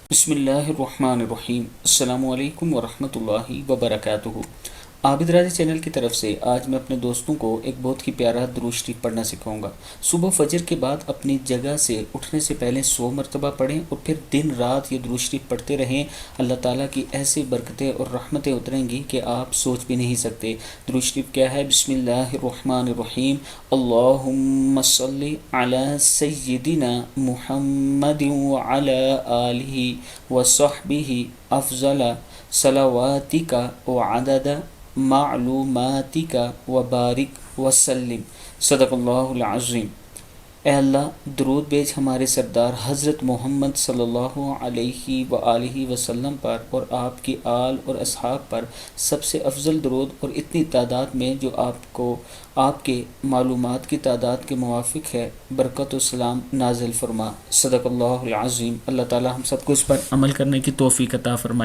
بسم اللہ الرحمن الرحیم۔ السلام علیکم ورحمۃ اللہ وبرکاتہ۔ عابد راضی چینل کی طرف سے آج میں اپنے دوستوں کو ایک بہت ہی پیارا درود شریف پڑھنا سکھاؤں گا۔ صبح فجر کے بعد اپنی جگہ سے اٹھنے سے پہلے 100 مرتبہ پڑھیں اور پھر دن رات یہ درود شریف پڑھتے رہیں۔ اللہ تعالیٰ کی ایسی برکتیں اور رحمتیں اتریں گی کہ آپ سوچ بھی نہیں سکتے۔ درود شریف کیا ہے؟ بسم اللہ الرحمن الرحیم۔ اللہم صلی علی سیدنا محمد وعلی آلہ وصحبہ افضل صلواتک وعدد معلوماتک وبارک وسلم۔ صدق اللہ العظیم۔ اے اللہ، درود بھیج ہمارے سردار حضرت محمد صلی اللہ علیہ وآلہ وسلم پر اور آپ کی آل اور اصحاب پر سب سے افضل درود، اور اتنی تعداد میں جو آپ کے معلومات کی تعداد کے موافق ہے، برکت و سلام نازل فرما۔ صدق اللہ العظیم۔ اللہ تعالی ہم سب کو اس پر عمل کرنے کی توفیق عطا فرمائے۔